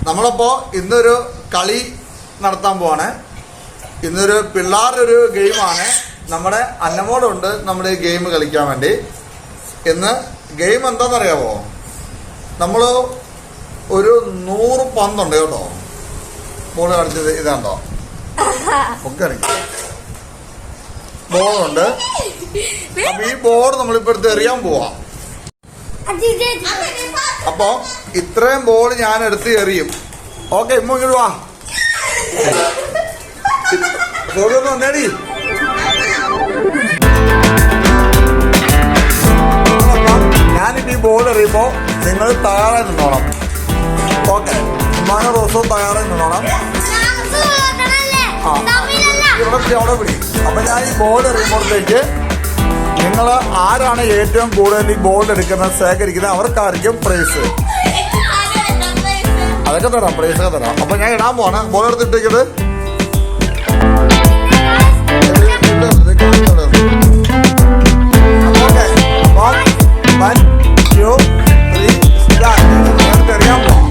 നമ്മളപ്പോൾ ഇന്നൊരു കളി നടത്താൻ പോവാണ്. ഇന്നൊരു പിള്ളേരുടെ ഗെയിമാണ്. നമ്മുടെ അന്നമോടുണ്ട് നമ്മുടെ ഈ ഗെയിം കളിക്കാൻ വേണ്ടി. ഇന്ന് ഗെയിം എന്താണെന്നറിയാമോ? നമ്മൾ ഒരു 100 പന്തുണ്ട് കേട്ടോ. ബോൾ കളിച്ചത് ഇതാണ്ടോ, ഒക്കെ ബോളുണ്ട്. അപ്പൊ ഈ ബോൾ നമ്മളിപ്പോ എടുത്ത് എറിയാൻ പോവാം. അപ്പൊ ഇത്രയും ബോൾ ഞാൻ എടുത്ത് എറിയും. ഓക്കെ, ഇമ്മ ഇങ്ങോട്ട് വാ. വന്നേടി. ഞാനിപ്പോ ഈ ബോൾ എറിയുമ്പോ നിങ്ങൾ തയ്യാറെ നിന്നോണം. ഓക്കെ, ഉമ്മാനെ റോസവും തയ്യാറെ നിന്നോണം. അവിടെ പിടി. അപ്പൊ ഞാൻ ഈ ബോൾ എറിയുമ്പോഴത്തേക്ക് നിങ്ങൾ ആരാണ് ഏറ്റവും കൂടുതൽ ഈ ബോൾ എടുക്കുന്നത്, ശേഖരിക്കുന്നത്, അവർക്കായിരിക്കും പ്രൈസ്. അതൊക്കെ തരാം, പ്രൈസൊക്കെ തരാം. അപ്പൊ ഞാൻ ഇടാൻ പോവാണ്. ബോൾ എടുത്തിട്ടേക്കത്. Okay, 1 2 3 start. എറിയാൻ പോവാം.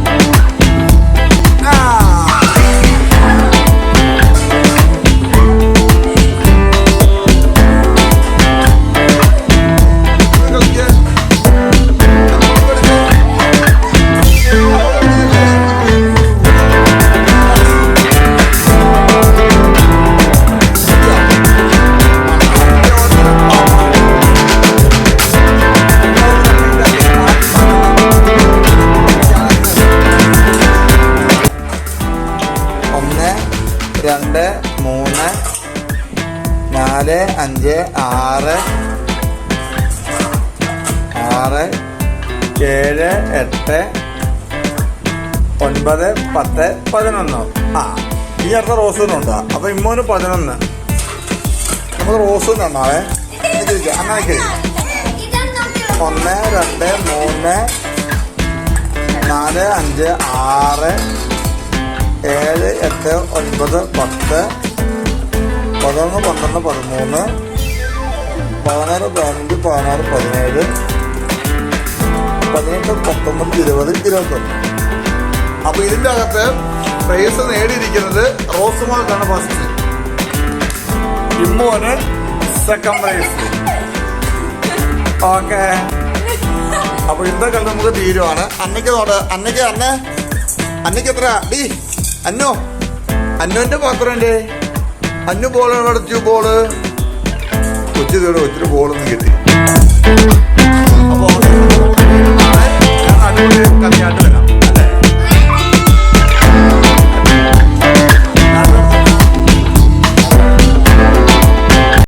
രണ്ട് 3 4 5 6 7 8 9 10 11. ഈ അടുത്ത റോസിനുണ്ടോ? അപ്പൊ ഇമ്മോന് 11. നമുക്ക് റോസിനുണ്ടാവേ. അങ്ങനെ 1 2 3 4 5 6 7 8 9 10 11 12 13 16 15 16 17 18 19 20 21. അപ്പൊ ഇതിന്റെ അകത്ത് പ്രൈസ് നേടിയിരിക്കുന്നത് റോസുമോൾക്കാണ് ഫസ്റ്റ്, ഇമ്മോന് സെക്കൻഡ് പ്രൈസ്. ഓക്കെ, അപ്പൊ ഇന്നത്തെ കളി നമുക്ക് തീരുവാണ്. അന്നയ്ക്ക് എത്ര ഡി? അന്നുവിന്റെ പാത്രന്റെ അന്നു ബോളാണ് അടച്ചു. ബോള് ഒത്തിരി ബോളൊന്നും കിട്ടി. അപ്പോൾ കളിയായിട്ട് വരാം.